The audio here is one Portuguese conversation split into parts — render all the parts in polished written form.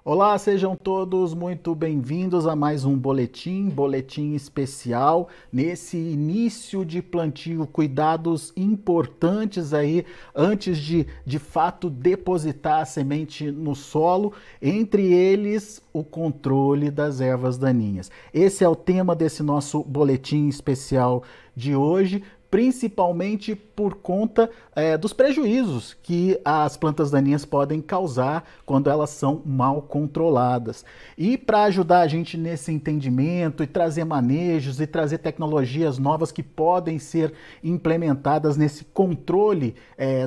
Olá, sejam todos muito bem-vindos a mais um boletim especial nesse início de plantio, cuidados importantes aí antes de fato depositar a semente no solo, entre eles o controle das ervas daninhas. Esse é o tema desse nosso boletim especial de hoje, principalmente por conta dos prejuízos que as plantas daninhas podem causar quando elas são mal controladas. E para ajudar a gente nesse entendimento e trazer manejos e trazer tecnologias novas que podem ser implementadas nesse controle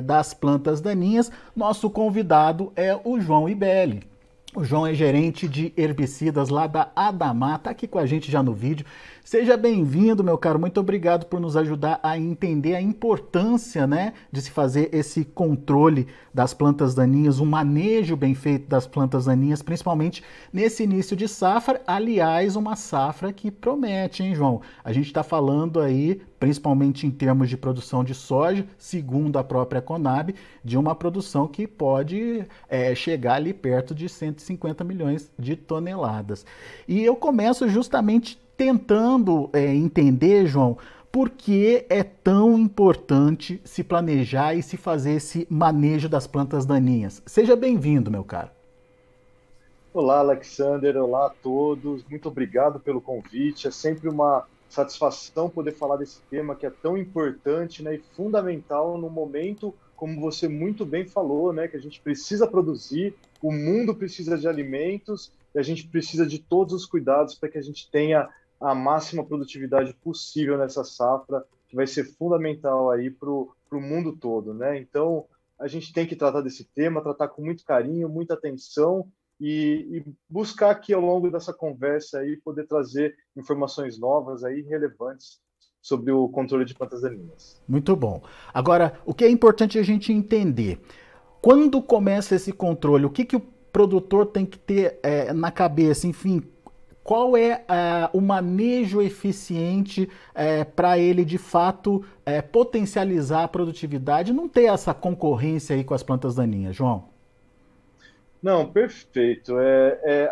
das plantas daninhas, nosso convidado é o João Ibelli. O João é gerente de herbicidas lá da Adamar, está aqui com a gente já no vídeo. Seja bem-vindo, meu caro. Muito obrigado por nos ajudar a entender a importância, né, de se fazer esse controle das plantas daninhas, um manejo bem feito das plantas daninhas, principalmente nesse início de safra. Aliás, uma safra que promete, hein, João? A gente está falando aí, principalmente em termos de produção de soja, segundo a própria Conab, de uma produção que pode chegar ali perto de 150 milhões de toneladas. E eu começo justamente tentando entender, João, por que é tão importante se planejar e se fazer esse manejo das plantas daninhas. Seja bem-vindo, meu caro. Olá, Alexander. Olá a todos. Muito obrigado pelo convite. É sempre uma satisfação poder falar desse tema que é tão importante, né, e fundamental no momento, como você muito bem falou, né, que a gente precisa produzir, o mundo precisa de alimentos e a gente precisa de todos os cuidados para que a gente tenha a máxima produtividade possível nessa safra, que vai ser fundamental aí para o mundo todo, né? Então, a gente tem que tratar desse tema, tratar com muito carinho, muita atenção e buscar aqui ao longo dessa conversa aí poder trazer informações novas aí relevantes sobre o controle de plantas daninhas. Muito bom. Agora, o que é importante a gente entender? Quando começa esse controle, o que o produtor tem que ter na cabeça? Enfim, qual é o manejo eficiente para ele de fato potencializar a produtividade, não ter essa concorrência aí com as plantas daninhas, João? Não, perfeito.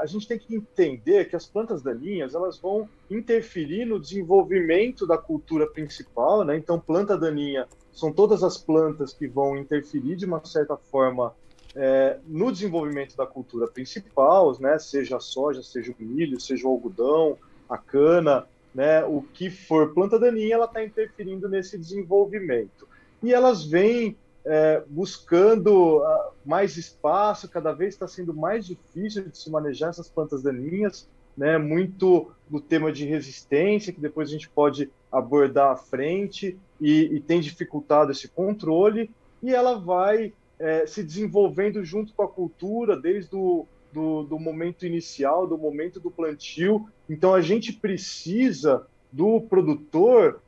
A gente tem que entender que as plantas daninhas elas vão interferir no desenvolvimento da cultura principal, né? Então, planta daninha são todas as plantas que vão interferir de uma certa forma no desenvolvimento da cultura principal, né? Seja a soja, seja o milho, seja o algodão, a cana, né? O que for planta daninha, ela está interferindo nesse desenvolvimento. E elas vêm buscando mais espaço, cada vez está sendo mais difícil de se manejar essas plantas daninhas, né? Muito do tema de resistência, que depois a gente pode abordar à frente, e tem dificultado esse controle, e ela vai se desenvolvendo junto com a cultura, desde do momento inicial, do momento do plantio. Então, a gente precisa do produtor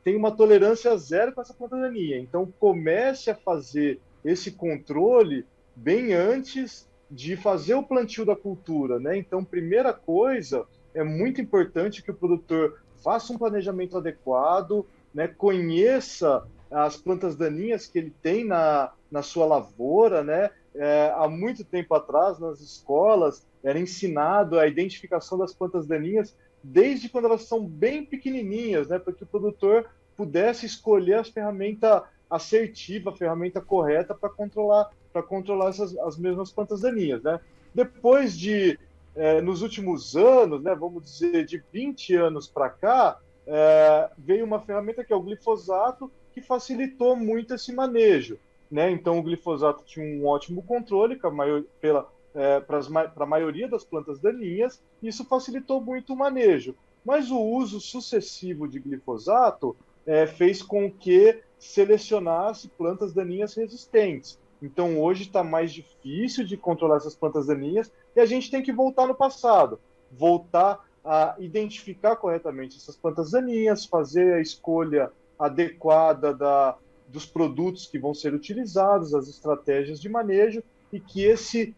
tem uma tolerância zero com essa planta daninha. Então, comece a fazer esse controle bem antes de fazer o plantio da cultura, né? Então, primeira coisa, é muito importante que o produtor faça um planejamento adequado, né? Conheça as plantas daninhas que ele tem na sua lavoura, né? Há muito tempo atrás, nas escolas, era ensinado a identificação das plantas daninhas desde quando elas são bem pequenininhas, né, para que o produtor pudesse escolher a ferramenta assertiva, a ferramenta correta para controlar as mesmas plantas daninhas, né? Depois de nos últimos anos, né, vamos dizer de 20 anos para cá, veio uma ferramenta que é o glifosato, que facilitou muito esse manejo, né? Então o glifosato tinha um ótimo controle para a maioria das plantas daninhas, e isso facilitou muito o manejo. Mas o uso sucessivo de glifosato fez com que selecionasse plantas daninhas resistentes. Então, hoje está mais difícil de controlar essas plantas daninhas e a gente tem que voltar no passado, voltar a identificar corretamente essas plantas daninhas, fazer a escolha adequada dos produtos que vão ser utilizados, as estratégias de manejo, e que esse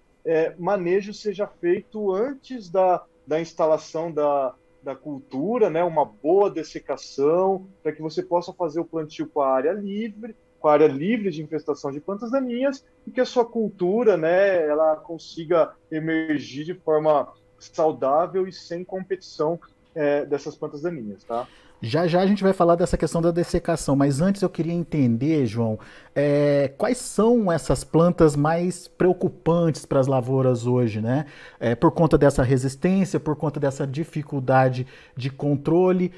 manejo seja feito antes da instalação da cultura, né? Uma boa dessecação, para que você possa fazer o plantio com a área livre, com a área livre de infestação de plantas daninhas e que a sua cultura, né, ela consiga emergir de forma saudável e sem competição dessas plantas daninhas, tá? Já já a gente vai falar dessa questão da dessecação, mas antes eu queria entender, João, quais são essas plantas mais preocupantes para as lavouras hoje, né? Por conta dessa resistência, por conta dessa dificuldade de controle,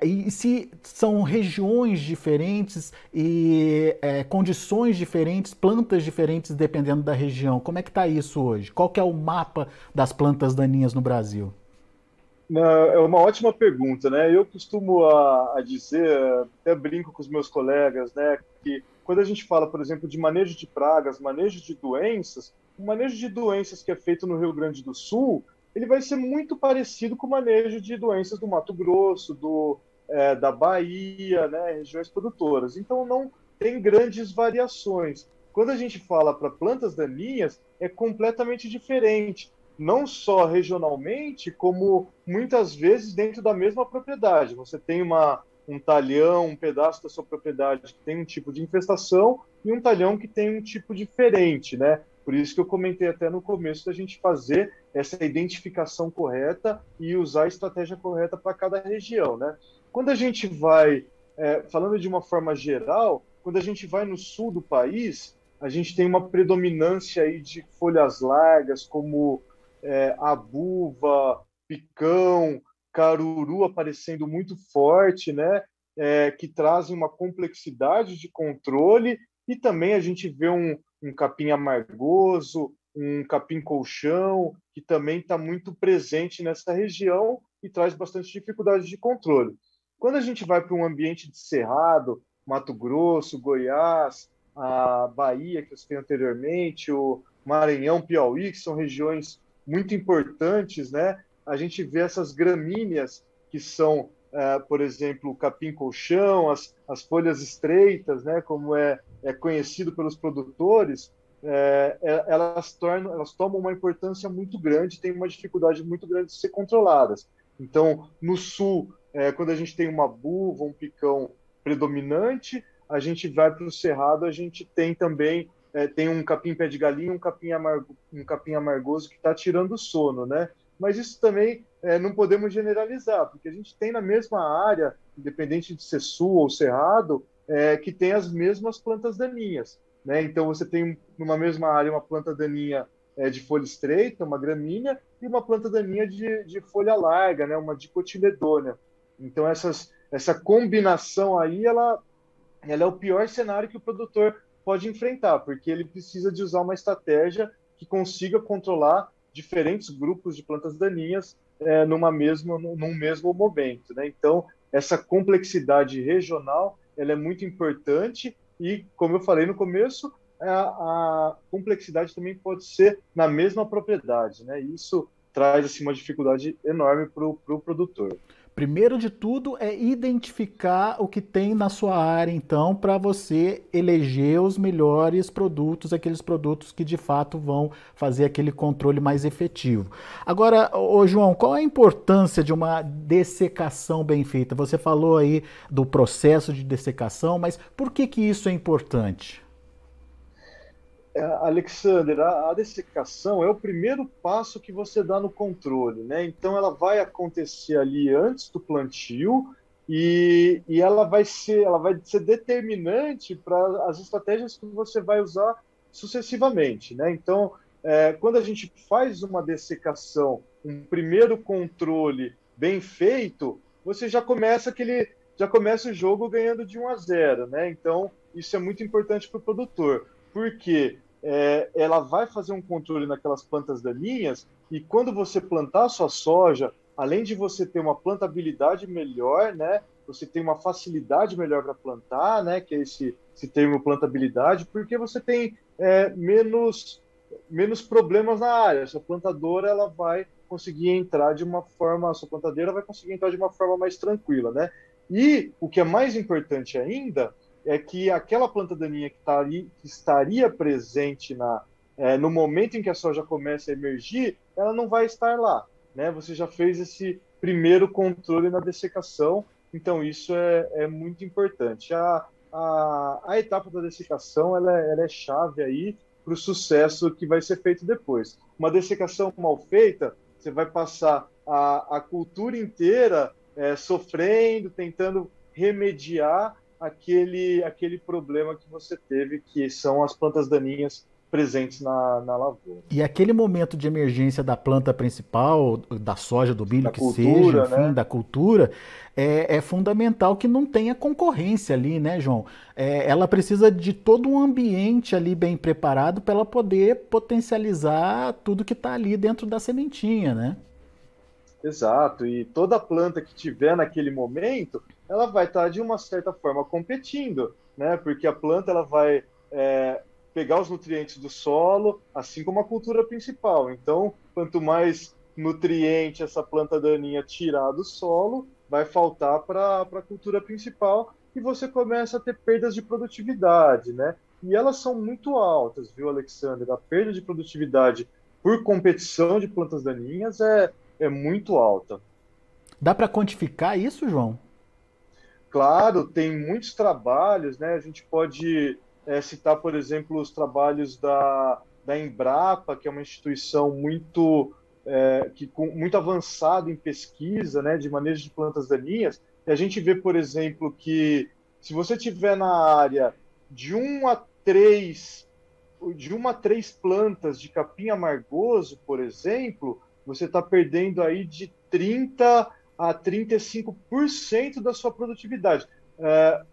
e se são regiões diferentes e condições diferentes, plantas diferentes dependendo da região. Como é que está isso hoje? Qual que é o mapa das plantas daninhas no Brasil? É uma ótima pergunta, né? Eu costumo a dizer, até brinco com os meus colegas, né, que quando a gente fala, por exemplo, de manejo de pragas, manejo de doenças, o manejo de doenças que é feito no Rio Grande do Sul, ele vai ser muito parecido com o manejo de doenças do Mato Grosso, da Bahia, né, regiões produtoras. Então, não tem grandes variações. Quando a gente fala para plantas daninhas, é completamente diferente, não só regionalmente, como muitas vezes dentro da mesma propriedade. Você tem um talhão, um pedaço da sua propriedade que tem um tipo de infestação e um talhão que tem um tipo diferente, né? Por isso que eu comentei até no começo da gente fazer essa identificação correta e usar a estratégia correta para cada região, né? Quando a gente vai, falando de uma forma geral, quando a gente vai no sul do país, a gente tem uma predominância aí de folhas largas, como abuva, picão, caruru aparecendo muito forte, né? Que trazem uma complexidade de controle e também a gente vê um capim amargoso, um capim colchão, que também está muito presente nessa região e traz bastante dificuldade de controle. Quando a gente vai para um ambiente de cerrado, Mato Grosso, Goiás, a Bahia, que eu citei anteriormente, o Maranhão, Piauí, que são regiões muito importantes, né? A gente vê essas gramíneas que são, por exemplo, o capim-colchão, as folhas estreitas, né? Como é conhecido pelos produtores, elas tomam uma importância muito grande, têm uma dificuldade muito grande de ser controladas. Então, no sul, quando a gente tem uma buva, um picão predominante, a gente vai para o cerrado, a gente tem também tem um capim pé de galinha, um capim amargoso que está tirando o sono, né? Mas isso também não podemos generalizar, porque a gente tem na mesma área, independente de ser sul ou cerrado, que tem as mesmas plantas daninhas, né? Então você tem numa mesma área uma planta daninha de folha estreita, uma gramínea, e uma planta daninha de folha larga, né? Uma dicotiledônia. Então essa combinação aí, ela é o pior cenário que o produtor pode enfrentar, porque ele precisa de usar uma estratégia que consiga controlar diferentes grupos de plantas daninhas num mesmo momento, né? Então, essa complexidade regional ela é muito importante e, como eu falei no começo, a complexidade também pode ser na mesma propriedade, né? Isso traz assim, uma dificuldade enorme para o produtor. Primeiro de tudo é identificar o que tem na sua área, então, para você eleger os melhores produtos, aqueles produtos que de fato vão fazer aquele controle mais efetivo. Agora, ô João, qual é a importância de uma dessecação bem feita? Você falou aí do processo de dessecação, mas por que isso é importante? Alexander, a dessecação é o primeiro passo que você dá no controle, né? Então, ela vai acontecer ali antes do plantio e ela vai ser determinante para as estratégias que você vai usar sucessivamente, né? Então, quando a gente faz uma dessecação, um primeiro controle bem feito, você já começa o jogo ganhando de 1-0, né? Então, isso é muito importante para o produtor, porque ela vai fazer um controle naquelas plantas daninhas e quando você plantar a sua soja, além de você ter uma plantabilidade melhor, né, você tem uma facilidade melhor para plantar, né, que é esse termo plantabilidade, porque você tem menos problemas na área. A sua plantadora ela vai conseguir entrar de uma forma, a sua plantadeira vai conseguir entrar de uma forma mais tranquila, né? E o que é mais importante ainda é que aquela planta daninha que estaria presente no momento em que a soja começa a emergir, ela não vai estar lá, né? Você já fez esse primeiro controle na dessecação, então isso é muito importante. a etapa da dessecação ela é chave aí para o sucesso que vai ser feito depois. Uma dessecação mal feita, você vai passar a cultura inteira sofrendo, tentando remediar aquele problema que você teve, que são as plantas daninhas presentes na lavoura. E aquele momento de emergência da planta principal, da soja, do milho, Da que seja, cultura, enfim, né? da cultura, é fundamental que não tenha concorrência ali, né, João? Ela precisa de todo um ambiente ali bem preparado para ela poder potencializar tudo que está ali dentro da sementinha, né? Exato, e toda planta que tiver naquele momento, ela vai estar de uma certa forma competindo, né? Porque a planta ela vai pegar os nutrientes do solo, assim como a cultura principal. Então, quanto mais nutriente essa planta daninha tirar do solo, vai faltar para a cultura principal e você começa a ter perdas de produtividade, né? E elas são muito altas, viu, Alexander? A perda de produtividade por competição de plantas daninhas é muito alta. Dá para quantificar isso, João? Claro, tem muitos trabalhos, né? A gente pode citar, por exemplo, os trabalhos da Embrapa, que é uma instituição muito avançada em pesquisa, né, de manejo de plantas daninhas. E a gente vê, por exemplo, que se você tiver na área de 1 a 3 plantas de capim amargoso, por exemplo, você está perdendo aí de 30 a 35% da sua produtividade.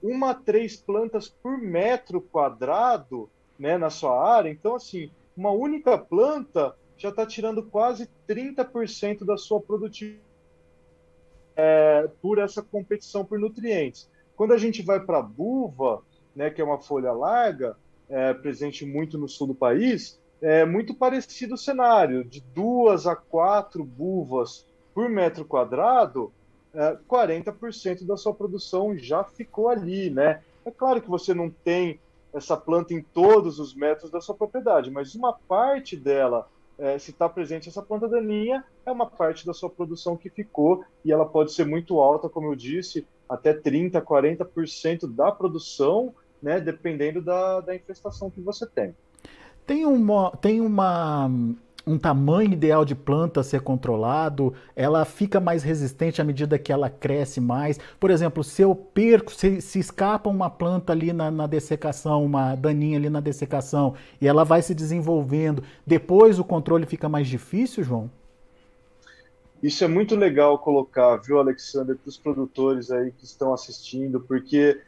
1 a 3 plantas por metro quadrado, né, na sua área. Então, assim, uma única planta já está tirando quase 30% da sua produtividade por essa competição por nutrientes. Quando a gente vai para a buva, né, que é uma folha larga, presente muito no sul do país, é muito parecido o cenário, de 2 a 4 buvas por metro quadrado, 40% da sua produção já ficou ali, né? É claro que você não tem essa planta em todos os metros da sua propriedade, mas uma parte dela, se está presente essa planta daninha, é uma parte da sua produção que ficou e ela pode ser muito alta, como eu disse, até 30, 40% da produção, né, dependendo da infestação que você tem. Um tamanho ideal de planta a ser controlado? Ela fica mais resistente à medida que ela cresce mais? Por exemplo, se eu perco, se escapa uma planta ali na dessecação, uma daninha ali na dessecação, e ela vai se desenvolvendo, depois o controle fica mais difícil, João? Isso é muito legal colocar, viu, Alexander, para os produtores aí que estão assistindo, porque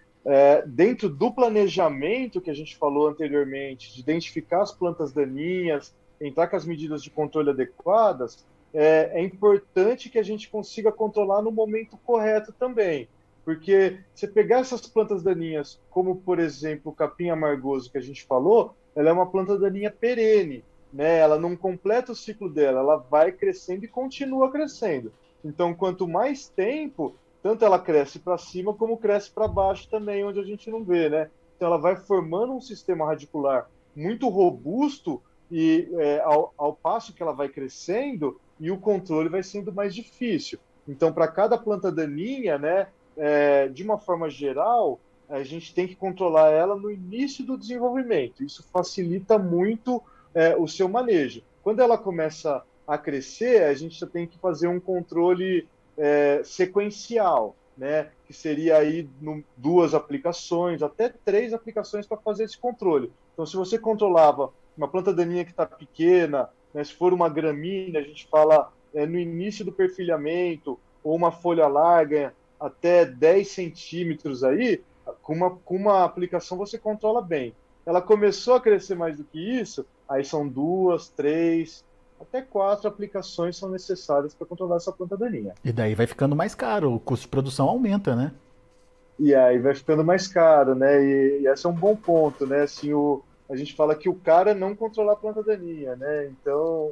dentro do planejamento que a gente falou anteriormente, de identificar as plantas daninhas, entrar com as medidas de controle adequadas, é importante que a gente consiga controlar no momento correto também. Porque se pegar essas plantas daninhas, como por exemplo o capim amargoso que a gente falou, ela é uma planta daninha perene, né? Ela não completa o ciclo dela, ela vai crescendo e continua crescendo. Então, quanto mais tempo, tanto ela cresce para cima como cresce para baixo também, onde a gente não vê, né? Então, ela vai formando um sistema radicular muito robusto e ao passo que ela vai crescendo e o controle vai sendo mais difícil. Então, para cada planta daninha, né, de uma forma geral, a gente tem que controlar ela no início do desenvolvimento. Isso facilita muito o seu manejo. Quando ela começa a crescer, a gente já tem que fazer um controle sequencial, né? Que seria aí 2 aplicações, até 3 aplicações para fazer esse controle. Então, se você controlava uma planta daninha que está pequena, né, se for uma gramínea, a gente fala no início do perfilhamento, ou uma folha larga, até 10 centímetros aí, com uma aplicação você controla bem. Ela começou a crescer mais do que isso, aí são 2, 3, até 4 aplicações são necessárias para controlar essa planta daninha. E daí vai ficando mais caro, o custo de produção aumenta, né? E aí vai ficando mais caro, né? E esse é um bom ponto, né? Assim, a gente fala que o cara é não controlar a planta daninha, né? Então,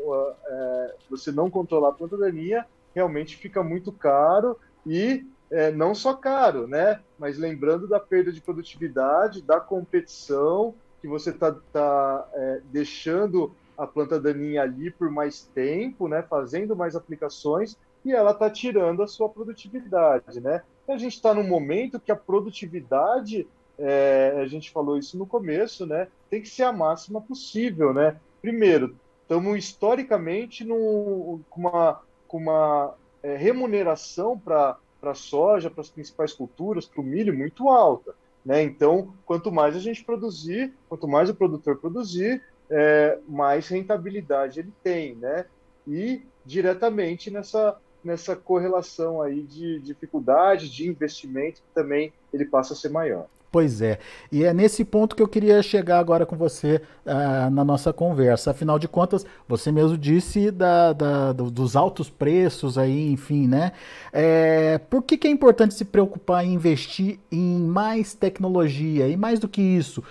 você não controlar a planta daninha realmente fica muito caro e não só caro, né? Mas lembrando da perda de produtividade, da competição, que você está deixando a planta daninha ali por mais tempo, né? Fazendo mais aplicações e ela está tirando a sua produtividade, né? A gente está num momento que a produtividade a gente falou isso no começo, né? Tem que ser a máxima possível, né? Primeiro, estamos historicamente com uma remuneração para a soja, para as principais culturas, para o milho muito alta, né? Então, quanto mais a gente produzir, quanto mais o produtor produzir, mais rentabilidade ele tem, né? E diretamente nessa correlação aí de dificuldade, de investimento, que também ele passa a ser maior. Pois é, e é nesse ponto que eu queria chegar agora com você na nossa conversa. Afinal de contas, você mesmo disse dos altos preços aí, enfim, né? Por que é importante se preocupar em investir em mais tecnologia? E mais do que isso,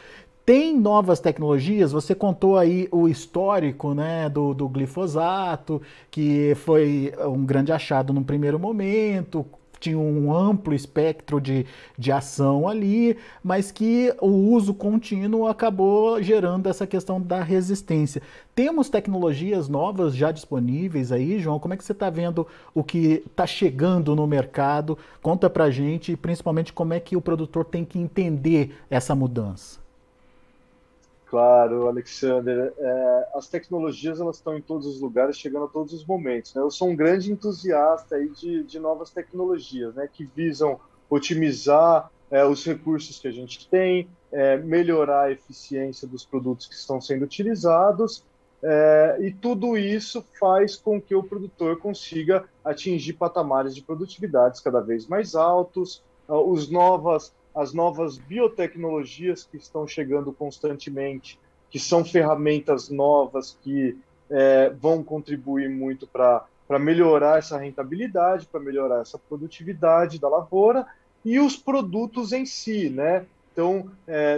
tem novas tecnologias, você contou aí o histórico, né, do glifosato, que foi um grande achado num primeiro momento, tinha um amplo espectro de ação ali, mas que o uso contínuo acabou gerando essa questão da resistência. Temos tecnologias novas já disponíveis aí, João? Como é que você está vendo o que está chegando no mercado? Conta pra gente, e principalmente como é que o produtor tem que entender essa mudança. Claro, Alexander. As tecnologias elas estão em todos os lugares, chegando a todos os momentos, né? Eu sou um grande entusiasta aí de novas tecnologias, né, que visam otimizar os recursos que a gente tem, melhorar a eficiência dos produtos que estão sendo utilizados, e tudo isso faz com que o produtor consiga atingir patamares de produtividades cada vez mais altos, as novas biotecnologias que estão chegando constantemente, que são ferramentas novas que vão contribuir muito para melhorar essa rentabilidade, para melhorar essa produtividade da lavoura e os produtos em si, né? Então,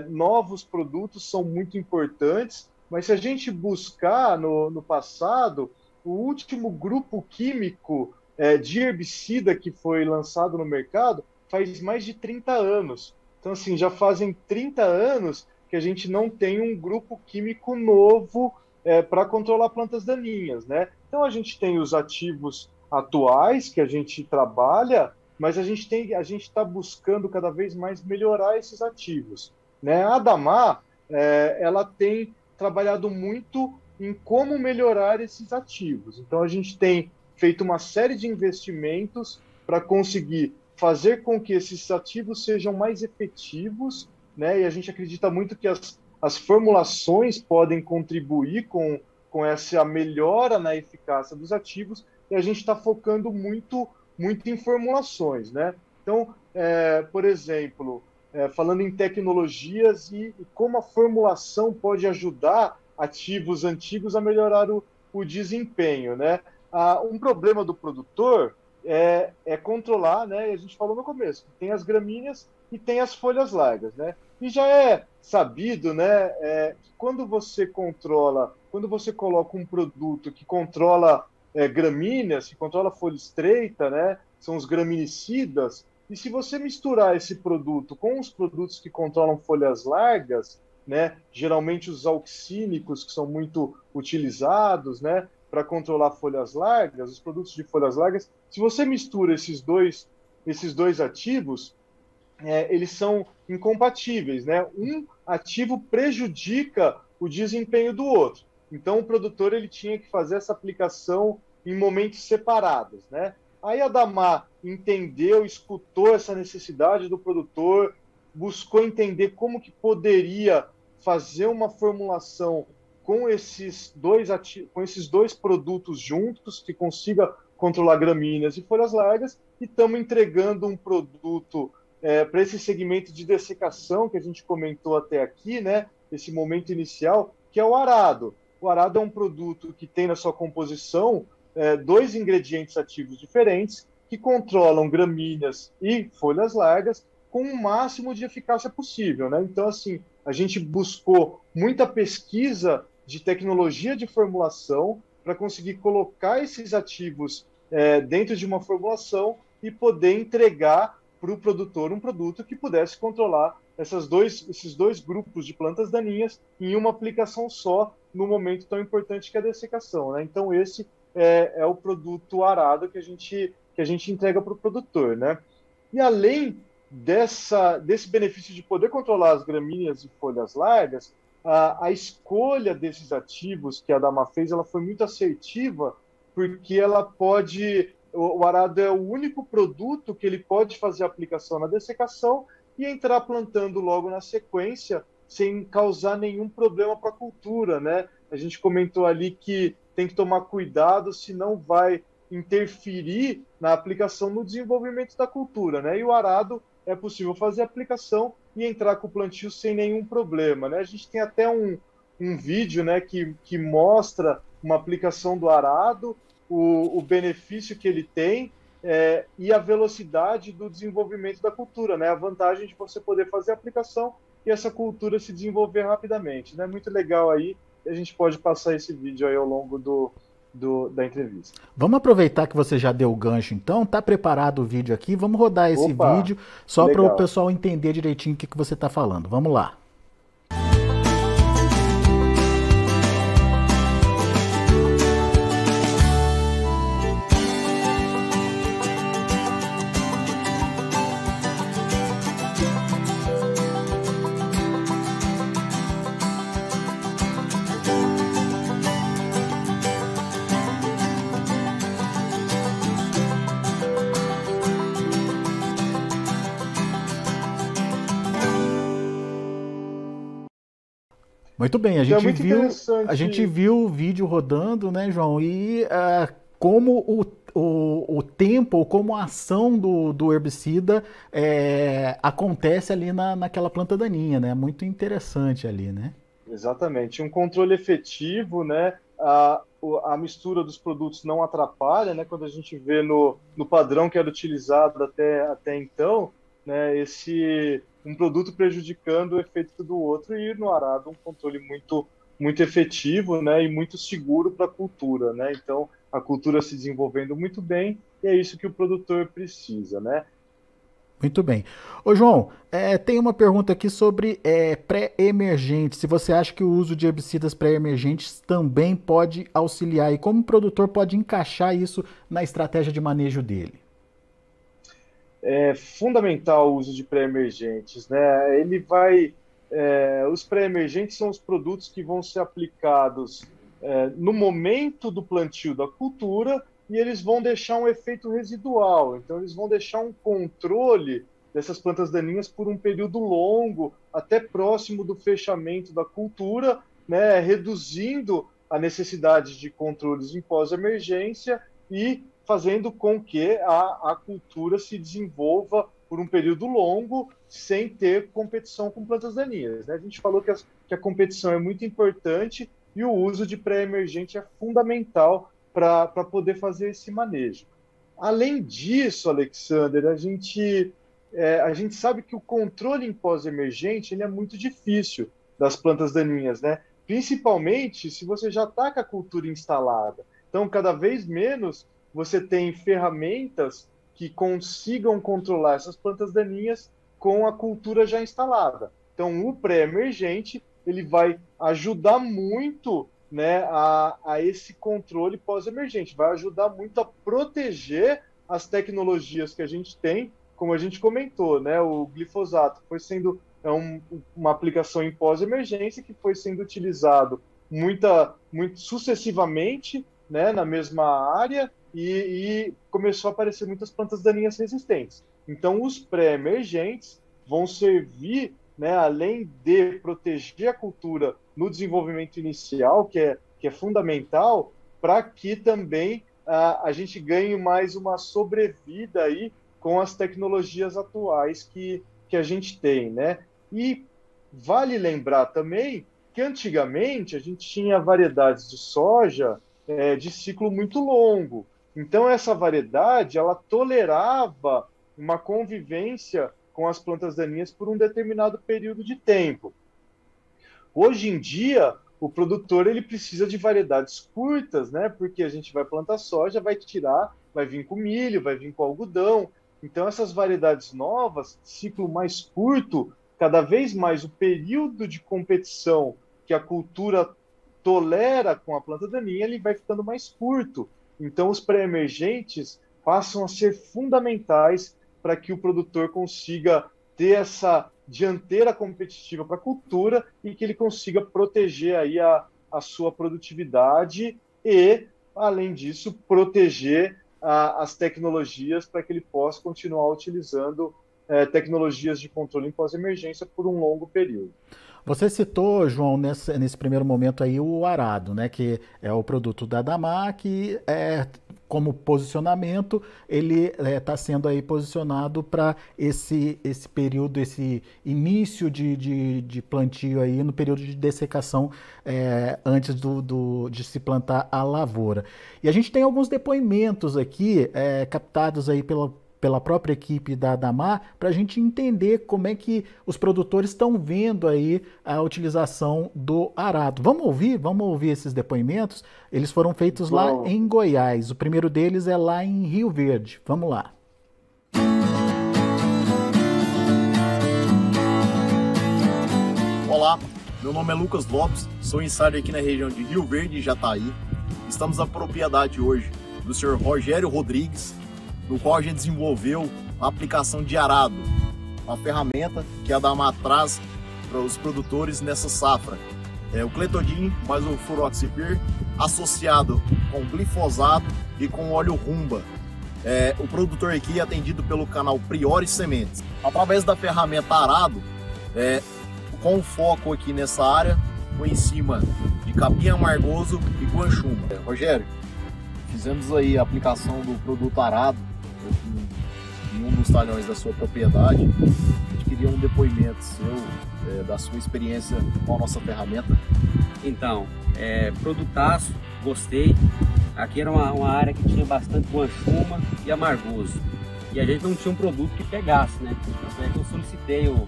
novos produtos são muito importantes, mas se a gente buscar no passado, o último grupo químico de herbicida que foi lançado no mercado faz mais de 30 anos. Então, assim, já fazem 30 anos que a gente não tem um grupo químico novo para controlar plantas daninhas, né? Então, a gente tem os ativos atuais que a gente trabalha, mas a gente está buscando cada vez mais melhorar esses ativos, né? A Adamar, ela tem trabalhado muito em como melhorar esses ativos. Então, a gente tem feito uma série de investimentos para conseguir fazer com que esses ativos sejam mais efetivos, né? E a gente acredita muito que as formulações podem contribuir com essa melhora na eficácia dos ativos, e a gente está focando muito em formulações, né? Então, por exemplo, falando em tecnologias e como a formulação pode ajudar ativos antigos a melhorar o desempenho, né? Um problema do produtor controlar, né? A gente falou no começo, tem as gramíneas e tem as folhas largas, né? E já é sabido, né, que quando você coloca um produto que controla gramíneas, que controla folha estreita, né? São os graminicidas. E se você misturar esse produto com os produtos que controlam folhas largas, né? Geralmente os auxínicos que são muito utilizados, né? Para controlar folhas largas, os produtos de folhas largas, se você mistura esses dois ativos, eles são incompatíveis, né? Um ativo prejudica o desempenho do outro. Então, o produtor ele tinha que fazer essa aplicação em momentos separados, né? Aí a Damar entendeu, escutou essa necessidade do produtor, buscou entender como que poderia fazer uma formulação com esses dois produtos juntos, que consiga controlar gramíneas e folhas largas, e estamos entregando um produto para esse segmento de dessecação que a gente comentou até aqui, né? Esse momento inicial, que é o arado. O arado é um produto que tem na sua composição dois ingredientes ativos diferentes que controlam gramíneas e folhas largas com o máximo de eficácia possível, né? Então, assim, a gente buscou muita pesquisa de tecnologia de formulação para conseguir colocar esses ativos dentro de uma formulação e poder entregar para o produtor um produto que pudesse controlar esses dois grupos de plantas daninhas em uma aplicação só, no momento tão importante que é a dessecação, né? Então, esse é o produto arado que a gente entrega para o produtor, né? E além desse benefício de poder controlar as gramíneas e folhas largas, a escolha desses ativos que a Dama fez, ela foi muito assertiva, porque ela pode, o arado é o único produto que ele pode fazer aplicação na dessecação e entrar plantando logo na sequência, sem causar nenhum problema para a cultura, né? A gente comentou ali que tem que tomar cuidado, senão vai interferir na aplicação no desenvolvimento da cultura, né? E o arado é possível fazer a aplicação e entrar com o plantio sem nenhum problema, né? A gente tem até um vídeo, né, que mostra uma aplicação do arado, o benefício que ele tem e a velocidade do desenvolvimento da cultura, né? A vantagem de você poder fazer a aplicação e essa cultura se desenvolver rapidamente, né? Muito legal aí. A gente pode passar esse vídeo aí ao longo da entrevista. Vamos aproveitar que você já deu o gancho, então. Tá preparado o vídeo aqui? Vamos rodar esse Opa, vídeo só para o legal. pessoal entender direitinho o que você está falando. Vamos lá. Muito bem, Então é muito a gente interessante. viu o vídeo rodando, né, João? E como o tempo, como a ação do herbicida acontece ali naquela planta daninha, né? Muito interessante ali, né? Exatamente, um controle efetivo, né? A mistura dos produtos não atrapalha, né? Quando a gente vê no padrão que era utilizado até então, né? Um produto prejudicando o efeito do outro e no arado um controle muito efetivo, né? E muito seguro para a cultura, né? Então a cultura se desenvolvendo muito bem e é isso que o produtor precisa, né? Muito bem. Ô, João, tem uma pergunta aqui sobre pré-emergentes. Se você acha que o uso de herbicidas pré-emergentes também pode auxiliar e como o produtor pode encaixar isso na estratégia de manejo dele? É fundamental o uso de pré-emergentes, né? Os pré-emergentes são os produtos que vão ser aplicados no momento do plantio da cultura e eles vão deixar um efeito residual. Então, eles vão deixar um controle dessas plantas daninhas por um período longo, até próximo do fechamento da cultura, né? Reduzindo a necessidade de controles em pós-emergência e fazendo com que a cultura se desenvolva por um período longo, sem ter competição com plantas daninhas, né? A gente falou que a competição é muito importante e o uso de pré-emergente é fundamental para poder fazer esse manejo. Além disso, Alexander, a gente sabe que o controle em pós-emergente ele é muito difícil das plantas daninhas, né? Principalmente se você já está com a cultura instalada. Então, cada vez menos você tem ferramentas que consigam controlar essas plantas daninhas com a cultura já instalada. Então, o pré-emergente ele vai ajudar muito, né, a esse controle pós-emergente, vai ajudar muito a proteger as tecnologias que a gente tem, como a gente comentou, né, o glifosato foi sendo uma aplicação em pós-emergência que foi sendo utilizado muito sucessivamente, né, na mesma área e começou a aparecer muitas plantas daninhas resistentes. Então, os pré-emergentes vão servir, né, além de proteger a cultura no desenvolvimento inicial, que é fundamental, para que também a gente ganhe mais uma sobrevida aí com as tecnologias atuais que a gente tem, né? E vale lembrar também que antigamente a gente tinha variedades de soja de ciclo muito longo. Então, essa variedade ela tolerava uma convivência com as plantas daninhas por um determinado período de tempo. Hoje em dia, o produtor ele precisa de variedades curtas, né? Porque a gente vai plantar soja, vai tirar, vai vir com milho, vai vir com algodão. Então, essas variedades novas, ciclo mais curto, cada vez mais o período de competição que a cultura tolera com a planta daninha, ele vai ficando mais curto. Então, os pré-emergentes passam a ser fundamentais para que o produtor consiga ter essa dianteira competitiva para a cultura e que ele consiga proteger aí a sua produtividade e, além disso, proteger as tecnologias para que ele possa continuar utilizando tecnologias de controle em pós-emergência por um longo período. Você citou, João, nesse primeiro momento aí o arado, né, que é o produto da Damar, que como posicionamento, ele está sendo aí posicionado para esse período, esse início de plantio aí, no período de dessecação antes de se plantar a lavoura. E a gente tem alguns depoimentos aqui captados aí pela própria equipe da Damar, para a gente entender como é que os produtores estão vendo aí a utilização do arado. Vamos ouvir esses depoimentos? Eles foram feitos lá em Goiás. O primeiro deles é lá em Rio Verde. Vamos lá. Olá, meu nome é Lucas Lopes, sou insider aqui na região de Rio Verde e Jataí. Estamos na propriedade hoje do senhor Rogério Rodrigues, no qual a gente desenvolveu a aplicação de arado, uma ferramenta que a Damar traz para os produtores nessa safra. O Clethodim mais o Fluroxipir associado com glifosato e com óleo rumba. O produtor aqui é atendido pelo canal Priori Sementes. Através da ferramenta arado, com foco aqui nessa área, foi em cima de capim amargoso e guanchuma. Rogério, fizemos aí a aplicação do produto arado em um dos talhões da sua propriedade. A gente queria um depoimento seu, da sua experiência com a nossa ferramenta. Então, produtaço, gostei. Aqui era uma área que tinha bastante guanchuma e amargoso. E a gente não tinha um produto que pegasse, né? Então eu solicitei o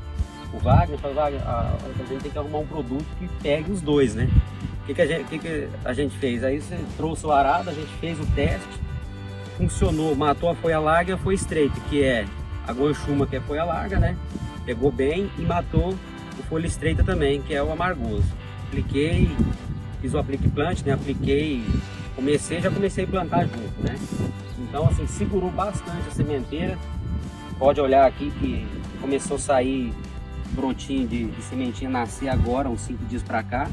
Wagner, falei, Wagner, a gente tem que arrumar um produto que pegue os dois, né? O que a gente fez? Aí você trouxe o arado, a gente fez o teste, funcionou, matou a folha larga e a folha estreita, que é a guanchuma, que é a folha larga, né? Pegou bem e matou a folha estreita também, que é o amargoso. Apliquei, fiz o aplique plant, né? Já comecei a plantar junto, né? Então, assim, segurou bastante a sementeira. Pode olhar aqui que começou a sair brotinho de sementinha, nascer agora, uns 5 dias para cá.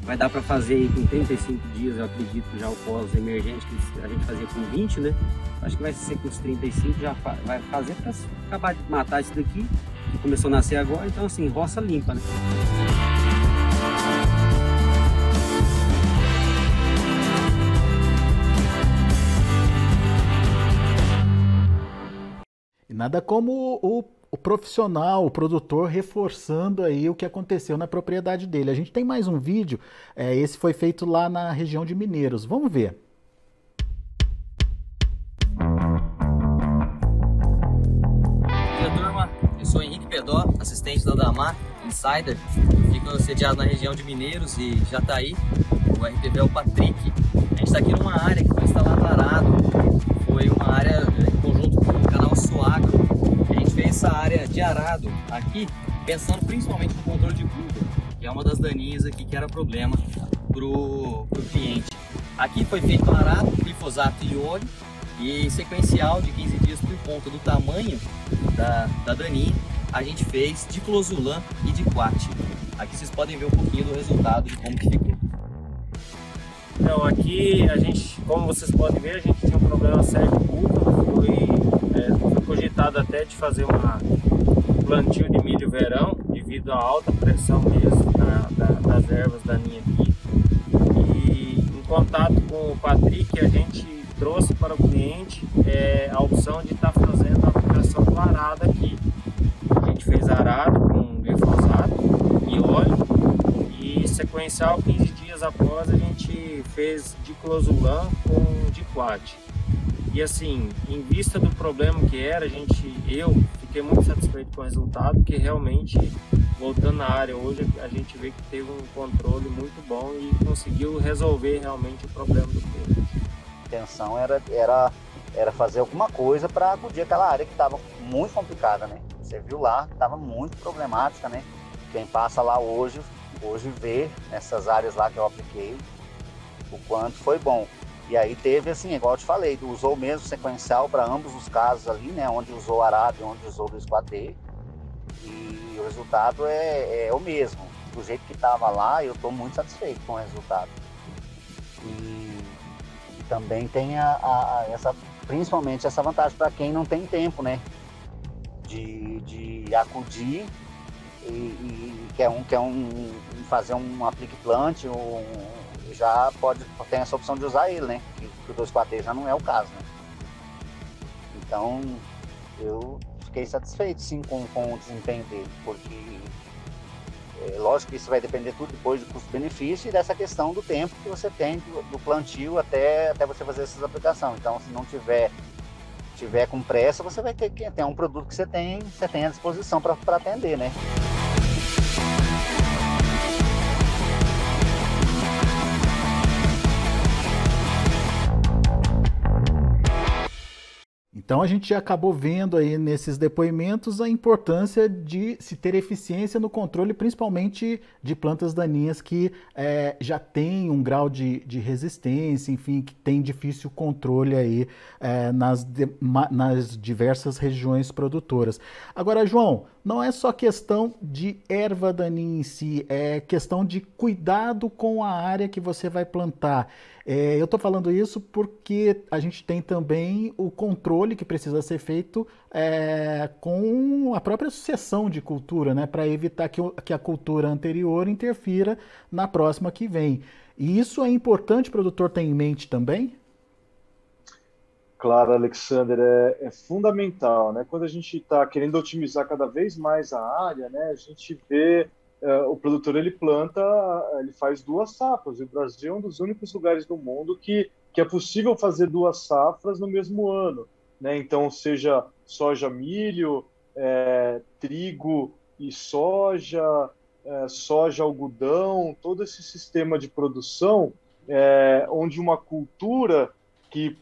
Vai dar para fazer aí com 35 dias, eu acredito, já o pós-emergente, que a gente fazia com 20, né? Acho que vai ser com os 35, já vai fazer para acabar de matar isso daqui, que começou a nascer agora. Então, assim, roça limpa, né? E nada como o profissional, o produtor, reforçando aí o que aconteceu na propriedade dele. A gente tem mais um vídeo, esse foi feito lá na região de Mineiros. Vamos ver. Bom dia, turma. Eu sou Henrique Pedó, assistente da Damar, insider. Fico sediado na região de Mineiros e Jataí. O RPV é o Patrick. A gente está aqui numa área que foi instalado arado. Foi uma área em conjunto com o canal Suagro. A gente fez essa área de arado aqui, pensando principalmente no controle de cultura, que é uma das daninhas aqui que era problema pro cliente. Aqui foi feito arado, glifosato e óleo, e sequencial de 15 dias por conta do tamanho da daninha, a gente fez diclosulam e diquat. Aqui vocês podem ver um pouquinho do resultado de como que ficou. Então aqui a gente, como vocês podem ver, a gente tinha um problema sério de culpa. Foi cogitado até de fazer um plantio de milho verão, devido à alta pressão mesmo das ervas daninhas aqui. E em contato com o Patrick, a gente trouxe para o cliente a opção de estar fazendo a aplicação do arado aqui. A gente fez arado com glifosato e óleo, e sequencial 15 dias após a gente fez diclosulam com diquat. E assim, em vista do problema que era, eu fiquei muito satisfeito com o resultado, porque realmente, voltando na área hoje, a gente vê que teve um controle muito bom e conseguiu resolver realmente o problema do cliente. A intenção era fazer alguma coisa para acudir aquela área que estava muito complicada, né? Você viu lá, estava muito problemática, né? Quem passa lá hoje vê nessas áreas lá que eu apliquei o quanto foi bom. E aí teve, assim, igual eu te falei, usou o mesmo sequencial para ambos os casos ali, né? Onde usou arado e onde usou 2,4-D. E o resultado é o mesmo. Do jeito que estava lá, eu estou muito satisfeito com o resultado. E também tem principalmente essa vantagem para quem não tem tempo, né? De acudir e quer fazer um aplique plant, já tem essa opção de usar ele, né? Que o 2,4-D já não é o caso, né? Então, eu fiquei satisfeito, sim, com o desempenho dele, porque lógico que isso vai depender tudo depois do custo-benefício e dessa questão do tempo que você tem do plantio até você fazer essas aplicações. Então, se não tiver com pressa, você vai ter que ter um produto que você tem à disposição para atender, né? Então a gente já acabou vendo aí nesses depoimentos a importância de se ter eficiência no controle, principalmente de plantas daninhas que já têm um grau de resistência, enfim, que tem difícil controle aí nas diversas regiões produtoras. Agora, João, não é só questão de erva daninha em si, é questão de cuidado com a área que você vai plantar. Eu estou falando isso porque a gente tem também o controle que precisa ser feito com a própria sucessão de cultura, né, para evitar que a cultura anterior interfira na próxima que vem. E isso é importante o produtor ter em mente também? Claro, Alexander, é fundamental, né? Quando a gente está querendo otimizar cada vez mais a área, né, a gente vê o produtor ele faz 2 safras. E o Brasil é um dos únicos lugares do mundo que é possível fazer 2 safras no mesmo ano, né? Então, seja soja, milho, trigo e soja, soja, algodão, todo esse sistema de produção, onde uma cultura que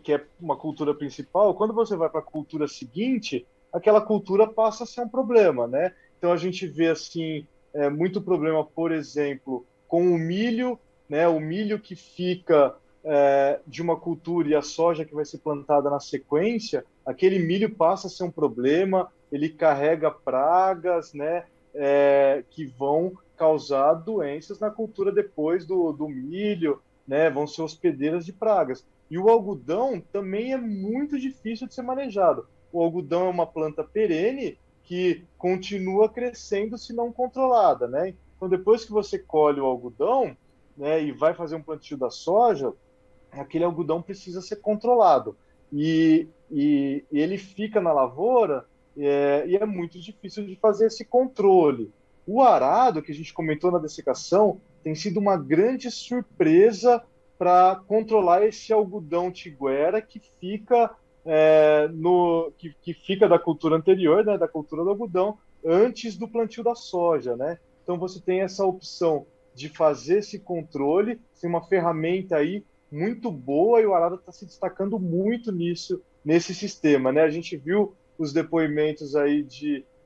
é uma cultura principal, quando você vai para a cultura seguinte, aquela cultura passa a ser um problema, né? Então a gente vê assim muito problema, por exemplo, com o milho, né? O milho que fica de uma cultura e a soja que vai ser plantada na sequência, aquele milho passa a ser um problema, ele carrega pragas, né? Que vão causar doenças na cultura depois do milho, né? Vão ser hospedeiras de pragas. E o algodão também é muito difícil de ser manejado. O algodão é uma planta perene que continua crescendo se não controlada, né? Então, depois que você colhe o algodão, né, e vai fazer um plantio da soja, aquele algodão precisa ser controlado. E ele fica na lavoura e é muito difícil de fazer esse controle. O arado, que a gente comentou na dessecação, tem sido uma grande surpresa para controlar esse algodão tiguera que fica que fica da cultura anterior, né, da cultura do algodão, antes do plantio da soja, né? Então você tem essa opção de fazer esse controle, tem uma ferramenta aí muito boa e o arado está se destacando muito nesse sistema, né? A gente viu os depoimentos aí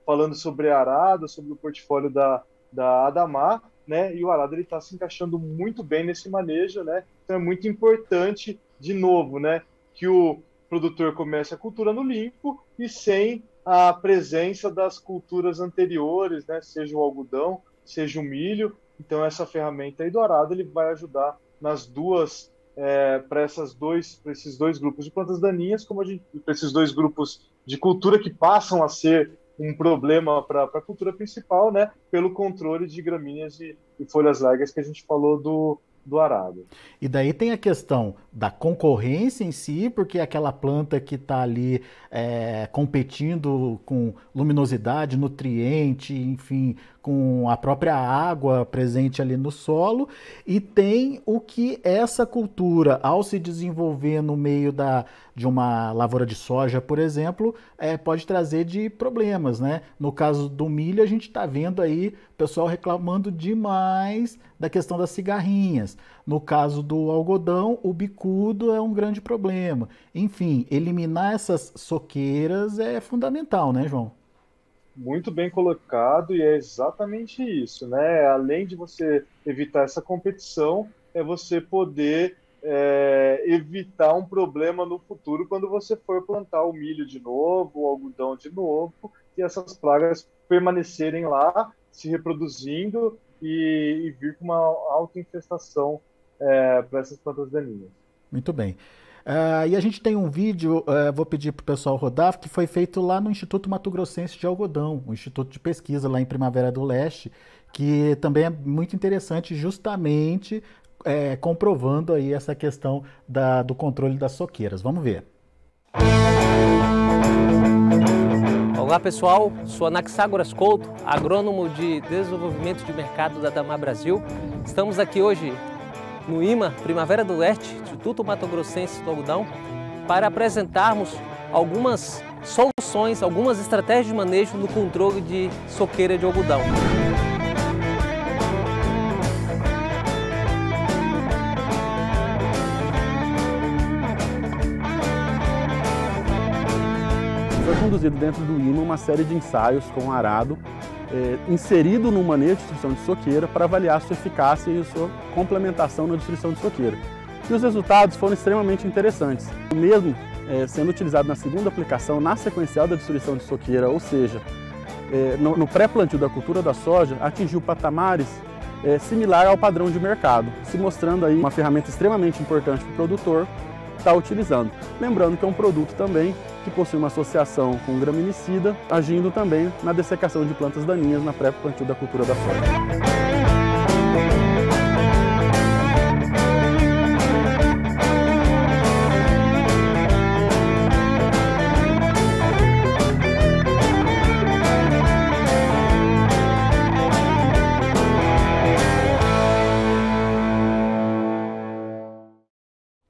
falando sobre arado, sobre o portfólio da Adamar, né? E o arado ele está se encaixando muito bem nesse manejo, né? Então é muito importante, de novo, né, que o produtor comece a cultura no limpo e sem a presença das culturas anteriores, né? Seja o algodão, seja o milho. Então essa ferramenta aí do arado ele vai ajudar nas duas para esses 2 grupos de plantas daninhas, como para esses 2 grupos de cultura que passam a ser um problema para a cultura principal, né, pelo controle de gramíneas e folhas largas que a gente falou do arado. E daí tem a questão da concorrência em si, porque aquela planta que está ali competindo com luminosidade, nutriente, enfim, com a própria água presente ali no solo, e tem o que essa cultura, ao se desenvolver no meio de uma lavoura de soja, por exemplo, pode trazer de problemas, né? No caso do milho, a gente está vendo aí o pessoal reclamando demais da questão das cigarrinhas. No caso do algodão, o bicudo é um grande problema. Enfim, eliminar essas soqueiras é fundamental, né, João? Muito bem colocado, e é exatamente isso, né? Além de você evitar essa competição, é você poder evitar um problema no futuro quando você for plantar o milho de novo, o algodão de novo, e essas pragas permanecerem lá, se reproduzindo e vir com uma alta infestação para essas plantas daninhas. Muito bem. E a gente tem um vídeo, vou pedir para o pessoal rodar, que foi feito lá no Instituto Mato Grossense de Algodão, um instituto de pesquisa lá em Primavera do Leste, que também é muito interessante, justamente comprovando aí essa questão do controle das soqueiras. Vamos ver. Olá pessoal, sou Anaxágoras Couto, agrônomo de desenvolvimento de mercado da ADAMA Brasil. Estamos aqui hoje no IMA Primavera do Leste, Instituto Mato Grossense do Algodão, para apresentarmos algumas soluções, algumas estratégias de manejo no controle de soqueira de algodão. Foi conduzido dentro do IMA uma série de ensaios com arado, inserido no manejo de destruição de soqueira para avaliar sua eficácia e sua complementação na destruição de soqueira. E os resultados foram extremamente interessantes. O mesmo sendo utilizado na segunda aplicação, na sequencial da destruição de soqueira, ou seja, no pré-plantio da cultura da soja, atingiu patamares similar ao padrão de mercado, se mostrando aí uma ferramenta extremamente importante para o produtor estar utilizando. Lembrando que é um produto também que possui uma associação com graminicida, agindo também na dessecação de plantas daninhas na pré-plantio da cultura da soja.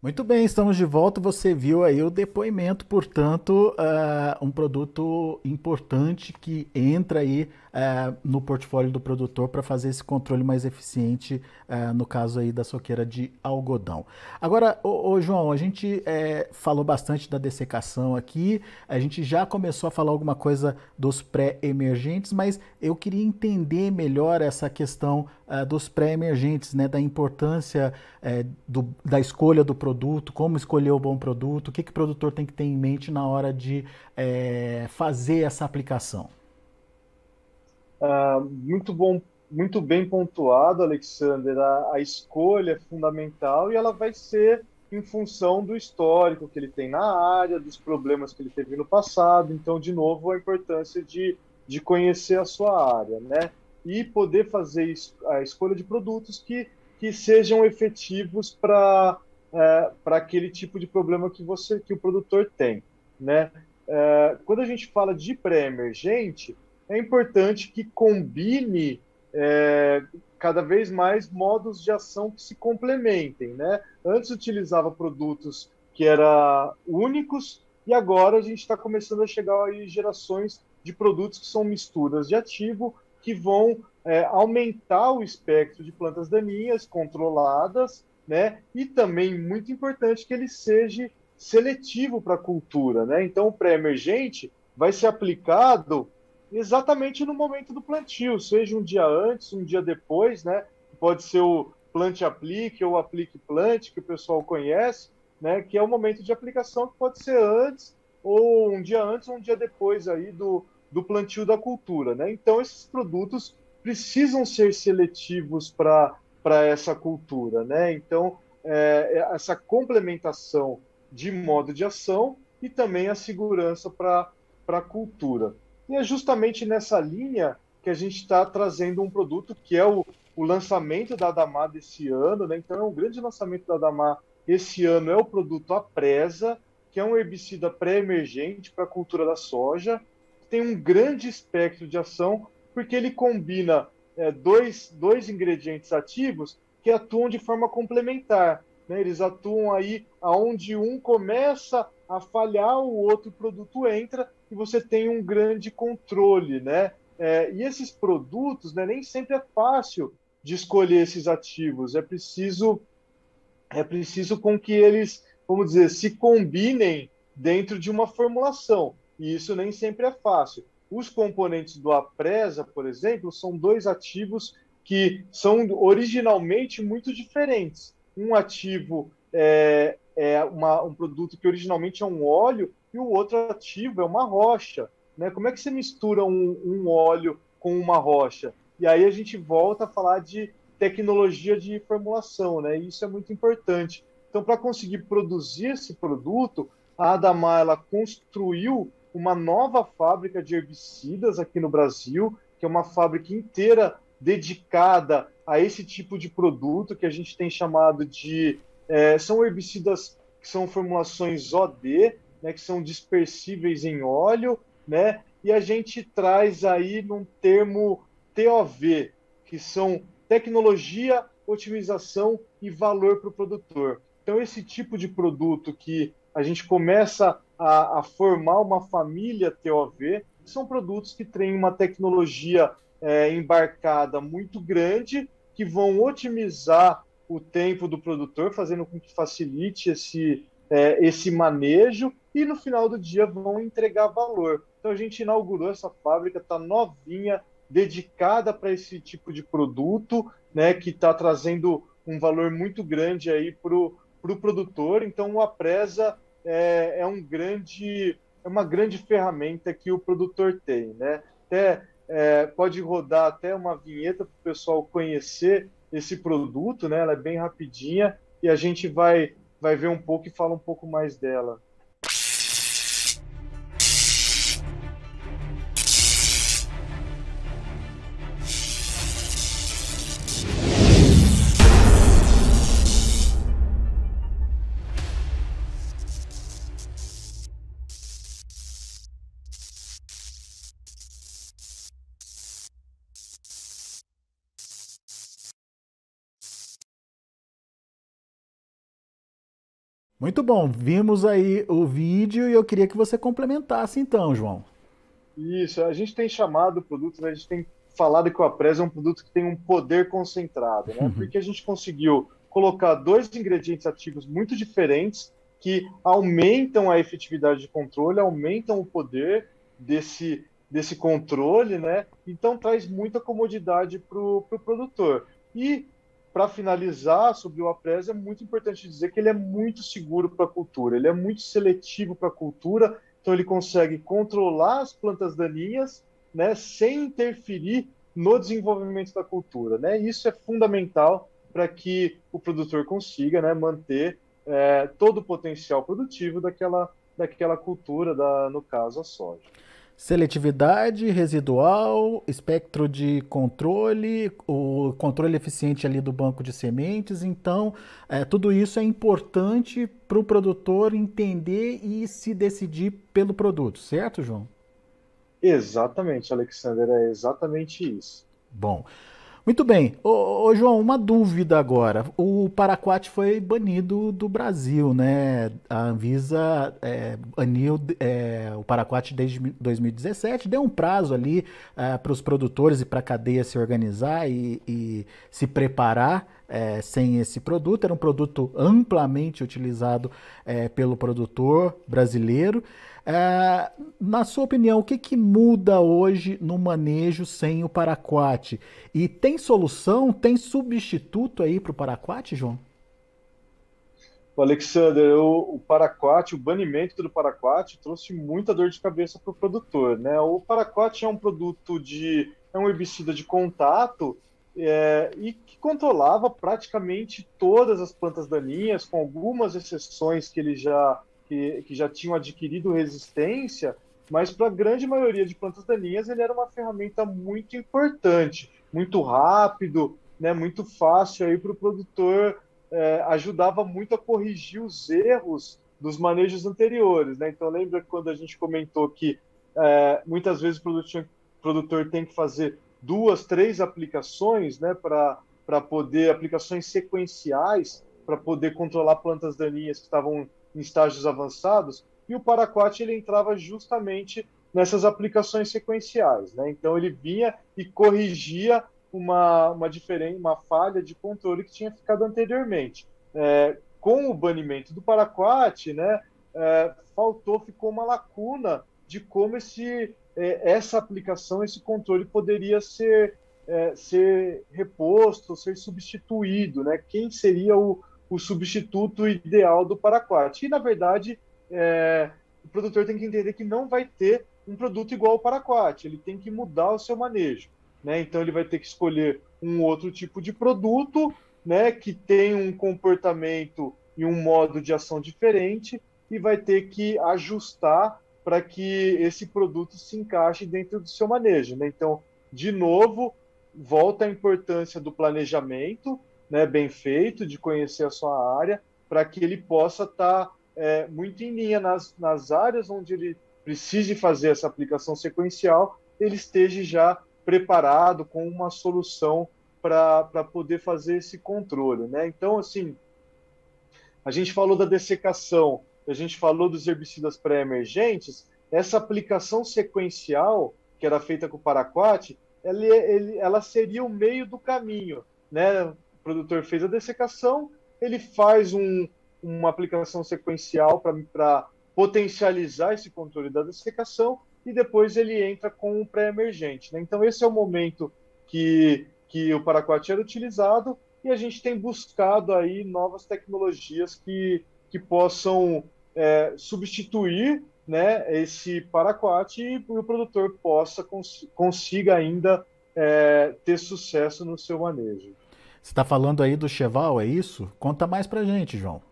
Muito bem, estamos de volta. Você viu aí o depoimento, portanto, um produto importante que entra aí no portfólio do produtor para fazer esse controle mais eficiente, no caso aí da soqueira de algodão. Agora, João, a gente falou bastante da dessecação aqui, a gente já começou a falar alguma coisa dos pré-emergentes, mas eu queria entender melhor essa questão dos pré-emergentes, né, da importância da escolha do produto, como escolher o bom produto, o que o produtor tem que ter em mente na hora de fazer essa aplicação. Muito bom, muito bem pontuado, Alexander. A escolha é fundamental e ela vai ser em função do histórico que ele tem na área, dos problemas que ele teve no passado. Então, de novo, a importância de conhecer a sua área, né? E poder fazer a escolha de produtos que sejam efetivos para aquele tipo de problema que o produtor tem, né? Quando a gente fala de pré-emergente, é importante que combine cada vez mais modos de ação que se complementem, né? Antes utilizava produtos que eram únicos e agora a gente está começando a chegar aí gerações de produtos que são misturas de ativo que vão aumentar o espectro de plantas daninhas controladas, né? E também, muito importante, que ele seja seletivo para a cultura, né? Então, o pré-emergente vai ser aplicado exatamente no momento do plantio, seja um dia antes, um dia depois, né? Pode ser o plante-aplique ou aplique-plante, que o pessoal conhece, né? Que é o momento de aplicação que pode ser antes, ou um dia antes ou um dia depois aí do plantio da cultura, né? Então, esses produtos precisam ser seletivos para essa cultura, né? Então, essa complementação de modo de ação e também a segurança para a cultura. E é justamente nessa linha que a gente está trazendo um produto que é o lançamento da ADAMA desse ano, né? Então, o grande lançamento da ADAMA esse ano é o produto Apresa, que é um herbicida pré-emergente para a cultura da soja. Tem um grande espectro de ação, porque ele combina dois ingredientes ativos que atuam de forma complementar, né? Eles atuam aí onde um começa a falhar, o outro produto entra e você tem um grande controle, né? E esses produtos, né, nem sempre é fácil de escolher esses ativos, é preciso com que eles, vamos dizer, se combinem dentro de uma formulação, e isso nem sempre é fácil. Os componentes do Apresa, por exemplo, são dois ativos que são originalmente muito diferentes. Um ativo um produto que originalmente é um óleo e o outro ativo é uma rocha, né? Como é que você mistura um óleo com uma rocha? E aí a gente volta a falar de tecnologia de formulação, né? E isso é muito importante. Então, para conseguir produzir esse produto, a Adamar ela construiu uma nova fábrica de herbicidas aqui no Brasil, que é uma fábrica inteira dedicada a esse tipo de produto que a gente tem chamado de... são herbicidas que são formulações OD, né, que são dispersíveis em óleo, né? E a gente traz aí num termo TOV, que são tecnologia, otimização e valor para o produtor. Então, esse tipo de produto que a gente começa a formar uma família TOV, são produtos que têm uma tecnologia embarcada muito grande, que vão otimizar o tempo do produtor, fazendo com que facilite esse manejo, e no final do dia vão entregar valor. Então a gente inaugurou essa fábrica, está novinha, dedicada para esse tipo de produto, né, que está trazendo um valor muito grande aí para o produtor. Então o Apresa é uma grande ferramenta que o produtor tem, né? Pode rodar até uma vinheta para o pessoal conhecer esse produto, né? Ela é bem rapidinha e a gente vai ver um pouco e fala um pouco mais dela. Muito bom, vimos aí o vídeo e eu queria que você complementasse então, João. Isso, a gente tem chamado o produto, né, a gente tem falado que o Apresa é um produto que tem um poder concentrado, né? Porque a gente conseguiu colocar dois ingredientes ativos muito diferentes que aumentam a efetividade de controle, aumentam o poder desse controle, né? Então traz muita comodidade para o produtor. E para finalizar sobre o Apresa, é muito importante dizer que ele é muito seguro para a cultura, ele é muito seletivo para a cultura, então ele consegue controlar as plantas daninhas, né, sem interferir no desenvolvimento da cultura, né? Isso é fundamental para que o produtor consiga, né, manter todo o potencial produtivo daquela cultura, no caso a soja. Seletividade, residual, espectro de controle, o controle eficiente ali do banco de sementes. Então, tudo isso é importante para o produtor entender e se decidir pelo produto, certo, João? Exatamente, Alexander, é exatamente isso. Bom, muito bem. Ô, João, uma dúvida agora. O paraquat foi banido do Brasil, né? A Anvisa baniu o paraquat desde 2017, deu um prazo ali para os produtores e para a cadeia se organizar e se preparar sem esse produto. Era um produto amplamente utilizado pelo produtor brasileiro. Na sua opinião, o que muda hoje no manejo sem o paraquat? E tem solução, tem substituto aí para o paraquat, João? Alexander, o paraquat, o banimento do paraquat trouxe muita dor de cabeça para o produtor, né? O paraquat é um produto é um herbicida de contato e que controlava praticamente todas as plantas daninhas, com algumas exceções que ele que já tinham adquirido resistência, mas para a grande maioria de plantas daninhas ele era uma ferramenta muito importante, muito rápido, né, muito fácil aí para o produtor, ajudava muito a corrigir os erros dos manejos anteriores, né? Então lembra quando a gente comentou que muitas vezes o produtor tem que fazer 2, 3 aplicações, né, aplicações sequenciais para poder controlar plantas daninhas que estavam em estágios avançados, e o paraquat ele entrava justamente nessas aplicações sequenciais, né? Então ele vinha e corrigia uma falha de controle que tinha ficado anteriormente. Com o banimento do paraquat, né, ficou uma lacuna de como essa aplicação, esse controle poderia ser reposto, ser substituído, né? Quem seria o o substituto ideal do paraquat. E, na verdade, o produtor tem que entender que não vai ter um produto igual ao paraquat, ele tem que mudar o seu manejo, né? Então, ele vai ter que escolher um outro tipo de produto, né, que tem um comportamento e um modo de ação diferente e vai ter que ajustar para que esse produto se encaixe dentro do seu manejo, né? Então, de novo, volta a importância do planejamento, né, bem feito, de conhecer a sua área, para que ele possa estar muito em linha nas áreas onde ele precise fazer essa aplicação sequencial, ele esteja já preparado com uma solução para poder fazer esse controle, né? Então, assim, a gente falou da dessecação, a gente falou dos herbicidas pré-emergentes, essa aplicação sequencial, que era feita com o paraquat, ela seria o meio do caminho, né? O produtor fez a dessecação, ele faz uma aplicação sequencial para potencializar esse controle da dessecação e depois ele entra com o pré-emergente, né? Então, esse é o momento que o paraquat era utilizado e a gente tem buscado aí novas tecnologias que possam substituir, né, esse paraquat e o produtor consiga ainda ter sucesso no seu manejo. Você está falando aí do Cheval, é isso? Conta mais pra gente, João.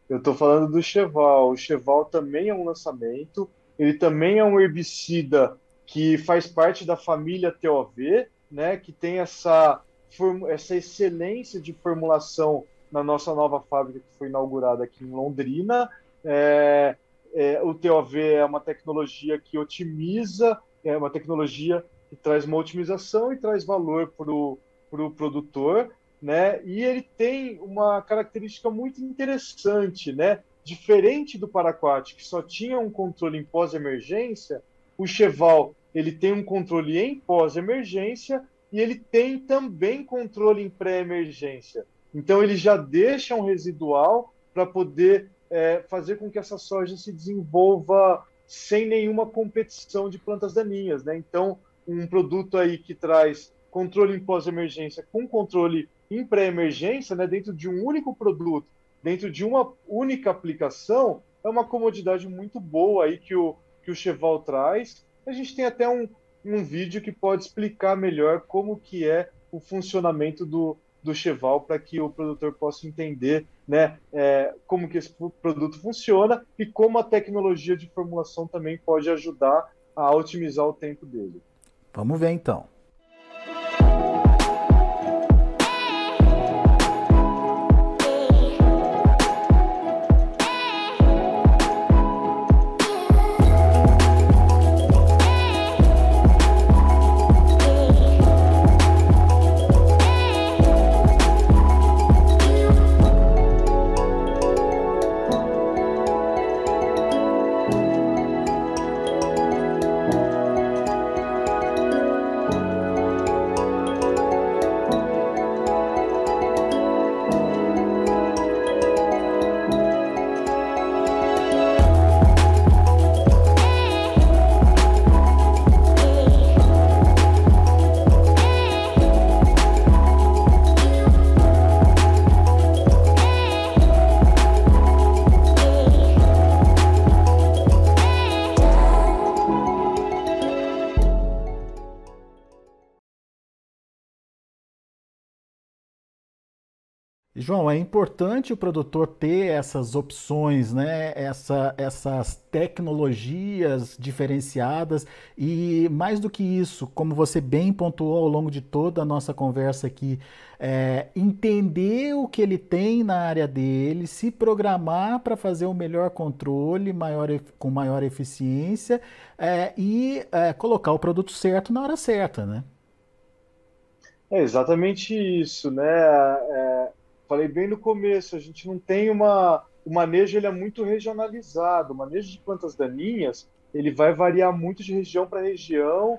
Eu estou falando do Cheval. O Cheval também é um lançamento, ele também é um herbicida que faz parte da família TOV, né, que tem essa excelência de formulação na nossa nova fábrica que foi inaugurada aqui em Londrina. O TOV é uma tecnologia que otimiza, é uma tecnologia que traz uma otimização e traz valor para o produtor, né? E ele tem uma característica muito interessante, né? Diferente do paraquat, que só tinha um controle em pós-emergência, o Cheval ele tem um controle em pós-emergência e ele tem também controle em pré-emergência. Então, ele já deixa um residual para poder fazer com que essa soja se desenvolva sem nenhuma competição de plantas daninhas, né? Então, um produto aí que traz controle em pós-emergência com controle em pré-emergência, né, dentro de um único produto, dentro de uma única aplicação, é uma comodidade muito boa aí que o Cheval traz. A gente tem até um vídeo que pode explicar melhor como que é o funcionamento do Cheval para que o produtor possa entender, né, como que esse produto funciona e como a tecnologia de formulação também pode ajudar a otimizar o tempo dele. Vamos ver então. João, é importante o produtor ter essas opções, né? Essas tecnologias diferenciadas e, mais do que isso, como você bem pontuou ao longo de toda a nossa conversa aqui, entender o que ele tem na área dele, se programar para fazer o melhor controle, com maior eficiência e colocar o produto certo na hora certa, né? É exatamente isso, né? Falei bem no começo, a gente não tem o manejo, ele é muito regionalizado. O manejo de plantas daninhas, ele vai variar muito de região para região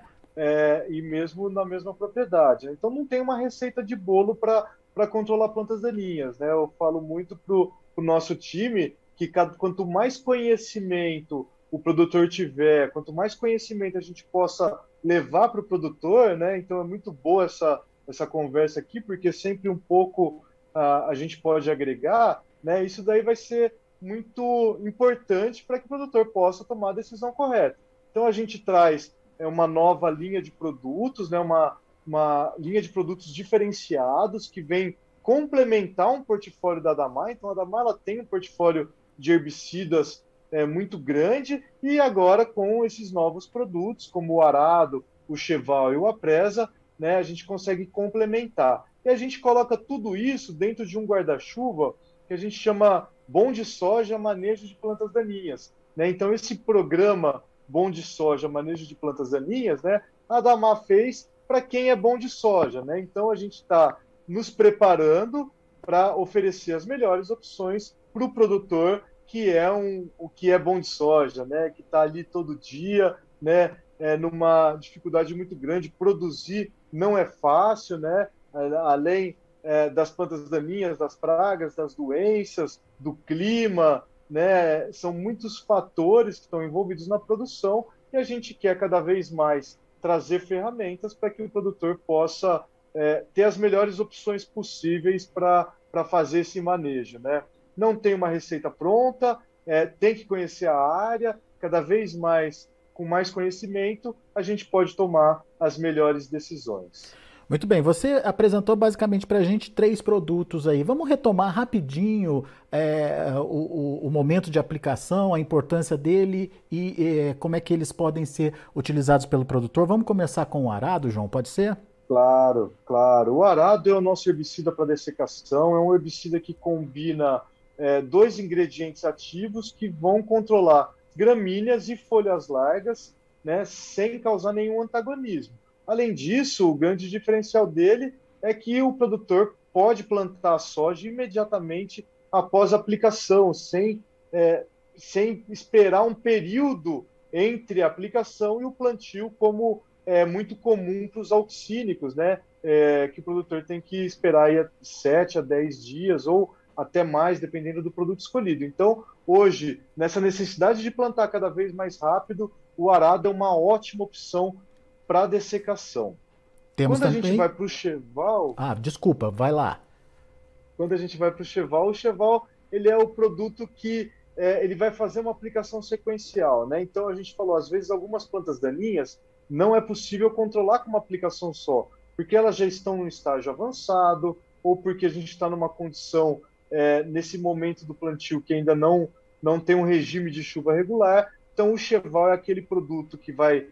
e mesmo na mesma propriedade. Então, não tem uma receita de bolo para controlar plantas daninhas, né? Eu falo muito para o nosso time que quanto mais conhecimento o produtor tiver, quanto mais conhecimento a gente possa levar para o produtor, né? Então, é muito boa essa conversa aqui, porque sempre um pouco a gente pode agregar, né, isso daí vai ser muito importante para que o produtor possa tomar a decisão correta. Então, a gente traz uma nova linha de produtos, né, uma linha de produtos diferenciados que vem complementar um portfólio da Adamar. Então, a Adamar ela tem um portfólio de herbicidas muito grande, e agora com esses novos produtos, como o Arado, o Cheval e o Apresa, né, a gente consegue complementar. E a gente coloca tudo isso dentro de um guarda-chuva que a gente chama Bom de Soja Manejo de Plantas Daninhas, né? Então, esse programa Bom de Soja Manejo de Plantas Daninhas, né, a Adamar fez para quem é bom de soja, né? Então, a gente está nos preparando para oferecer as melhores opções para o produtor o que é bom de soja, né? Que está ali todo dia, né? Numa dificuldade muito grande. Produzir não é fácil, né? Além das plantas daninhas, das pragas, das doenças, do clima, né? São muitos fatores que estão envolvidos na produção, e a gente quer cada vez mais trazer ferramentas para que o produtor possa ter as melhores opções possíveis para fazer esse manejo, né? Não tem uma receita pronta, tem que conhecer a área, cada vez mais, com mais conhecimento, a gente pode tomar as melhores decisões. Muito bem, você apresentou basicamente para a gente 3 produtos aí. Vamos retomar rapidinho o momento de aplicação, a importância dele e como é que eles podem ser utilizados pelo produtor. Vamos começar com o arado, João, pode ser? Claro, claro. O arado é o nosso herbicida para dessecação, é um herbicida que combina 2 ingredientes ativos que vão controlar gramíneas e folhas largas, né, sem causar nenhum antagonismo. Além disso, o grande diferencial dele é que o produtor pode plantar a soja imediatamente após a aplicação, sem esperar um período entre a aplicação e o plantio, como é muito comum para os auxínicos, né? Que o produtor tem que esperar aí 7 a 10 dias ou até mais, dependendo do produto escolhido. Então, hoje, nessa necessidade de plantar cada vez mais rápido, o arado é uma ótima opção para dessecação. Temos Quando também... a gente vai para o Cheval... desculpa, vai lá. Quando a gente vai para o Cheval ele é o produto que ele vai fazer uma aplicação sequencial, né? Então, a gente falou, às vezes, algumas plantas daninhas não é possível controlar com uma aplicação só, porque elas já estão no estágio avançado, ou porque a gente está numa condição, nesse momento do plantio, que ainda não tem um regime de chuva regular. Então, o Cheval é aquele produto que vai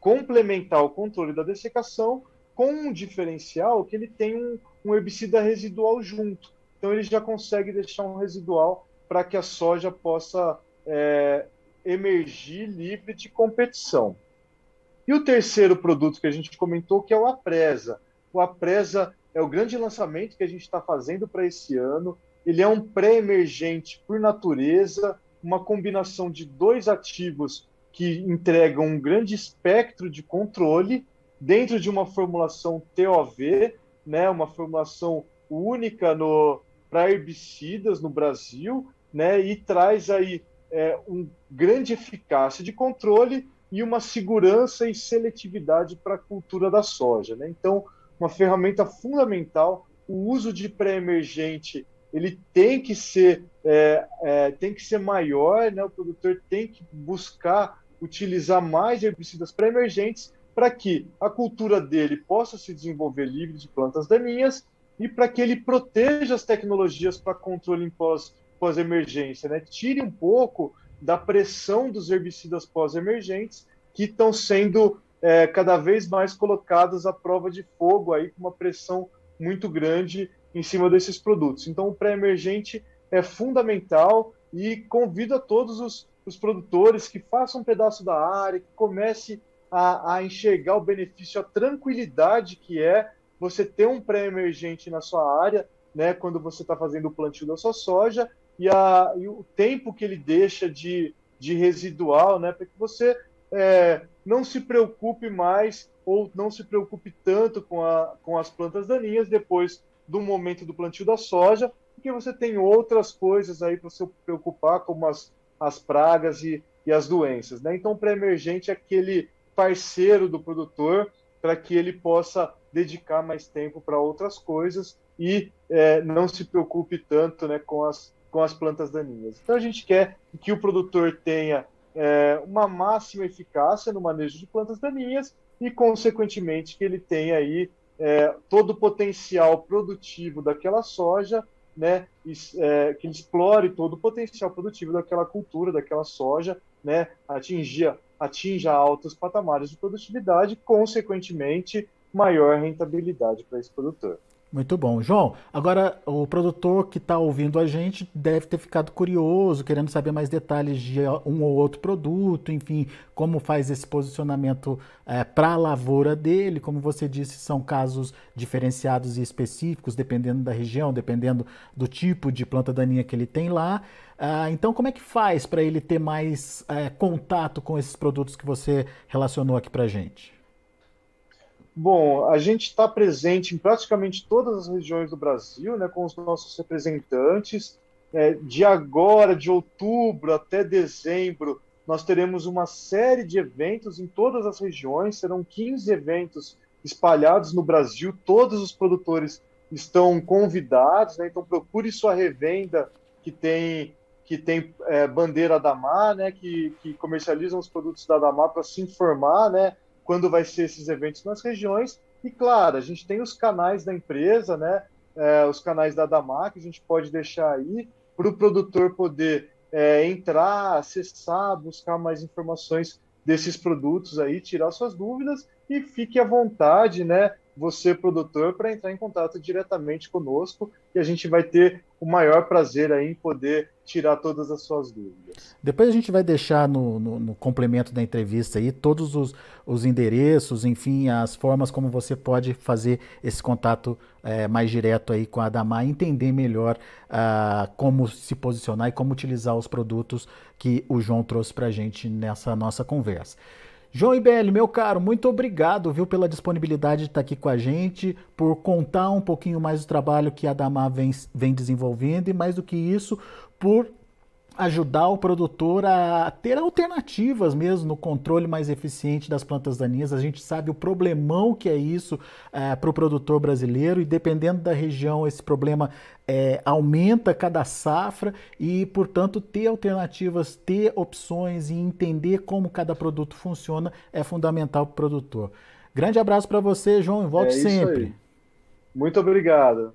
complementar o controle da dessecação com um diferencial que ele tem um herbicida residual junto. Então, ele já consegue deixar um residual para que a soja possa emergir livre de competição. E o terceiro produto que a gente comentou, que é o Apresa. O Apresa é o grande lançamento que a gente está fazendo para esse ano. Ele é um pré-emergente por natureza, uma combinação de 2 ativos que entregam um grande espectro de controle dentro de uma formulação TOV, né, uma formulação única para herbicidas no Brasil, né, e traz aí um grande eficácia de controle e uma segurança e seletividade para a cultura da soja, né? Então, uma ferramenta fundamental. O uso de pré-emergente ele tem que ser maior, né? O produtor tem que buscar utilizar mais herbicidas pré-emergentes para que a cultura dele possa se desenvolver livre de plantas daninhas e para que ele proteja as tecnologias para controle em pós-emergência, né? Tire um pouco da pressão dos herbicidas pós-emergentes que estão sendo cada vez mais colocados à prova de fogo, aí, com uma pressão muito grande em cima desses produtos. Então, o pré-emergente é fundamental e convido a todos os produtores que façam um pedaço da área, que comece a enxergar o benefício, a tranquilidade que é você ter um pré-emergente na sua área, né, quando você está fazendo o plantio da sua soja, e o tempo que ele deixa de residual, né, para que você não se preocupe mais ou não se preocupe tanto com as plantas daninhas depois do momento do plantio da soja, porque você tem outras coisas aí para se preocupar, como as pragas e as doenças, né? Então, o pré-emergente é aquele parceiro do produtor para que ele possa dedicar mais tempo para outras coisas e não se preocupe tanto, né, com as plantas daninhas. Então a gente quer que o produtor tenha uma máxima eficácia no manejo de plantas daninhas e, consequentemente, que ele tenha aí todo o potencial produtivo daquela soja, né, que ele explore todo o potencial produtivo daquela cultura, daquela soja, né, atinja altos patamares de produtividade, consequentemente, maior rentabilidade para esse produtor. Muito bom. João, agora o produtor que está ouvindo a gente deve ter ficado curioso, querendo saber mais detalhes de um ou outro produto, enfim, como faz esse posicionamento para a lavoura dele. Como você disse, são casos diferenciados e específicos, dependendo da região, dependendo do tipo de planta daninha que ele tem lá. Então, como é que faz para ele ter mais contato com esses produtos que você relacionou aqui para a gente? Bom, a gente está presente em praticamente todas as regiões do Brasil, né, com os nossos representantes. De outubro até dezembro, nós teremos uma série de eventos em todas as regiões, serão 15 eventos espalhados no Brasil, todos os produtores estão convidados, né, então procure sua revenda que tem bandeira Adamar, né, que comercializam os produtos da Adamar para se informar, né, quando vai ser esses eventos nas regiões. E, claro, a gente tem os canais da empresa, né, os canais da Adamar, que a gente pode deixar aí para o produtor poder entrar, acessar, buscar mais informações desses produtos aí, tirar suas dúvidas e fique à vontade, né, você, produtor, para entrar em contato diretamente conosco, e a gente vai ter o maior prazer aí em poder tirar todas as suas dúvidas. Depois a gente vai deixar no complemento da entrevista aí todos os endereços, enfim, as formas como você pode fazer esse contato mais direto aí com a Adamar e entender melhor como se posicionar e como utilizar os produtos que o João trouxe para a gente nessa nossa conversa. João Ibelli, meu caro, muito obrigado, viu, pela disponibilidade de estar aqui com a gente, por contar um pouquinho mais do trabalho que a Adamar vem desenvolvendo e, mais do que isso, por ajudar o produtor a ter alternativas mesmo no controle mais eficiente das plantas daninhas. A gente sabe o problemão que é isso para o produtor brasileiro, e dependendo da região esse problema aumenta cada safra, e portanto ter alternativas, ter opções e entender como cada produto funciona é fundamental para o produtor. Grande abraço para você, João, e volte sempre. Aí. Muito obrigado.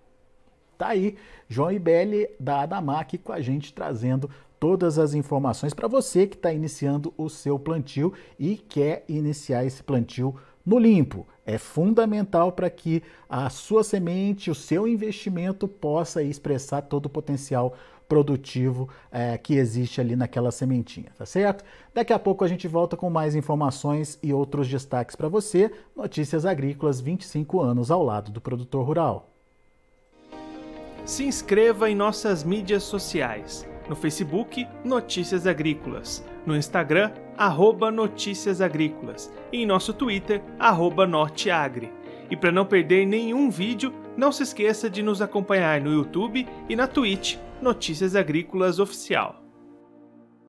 Tá aí, João Ibelli da Adamar aqui com a gente, trazendo todas as informações para você que está iniciando o seu plantio e quer iniciar esse plantio no limpo. É fundamental para que a sua semente, o seu investimento possa expressar todo o potencial produtivo que existe ali naquela sementinha, tá certo? Daqui a pouco a gente volta com mais informações e outros destaques para você. Notícias Agrícolas, 25 anos ao lado do produtor rural. Se inscreva em nossas mídias sociais. No Facebook, Notícias Agrícolas. No Instagram, @Notícias Agrícolas. E em nosso Twitter, @Norteagri. E para não perder nenhum vídeo, não se esqueça de nos acompanhar no YouTube e na Twitch, Notícias Agrícolas Oficial.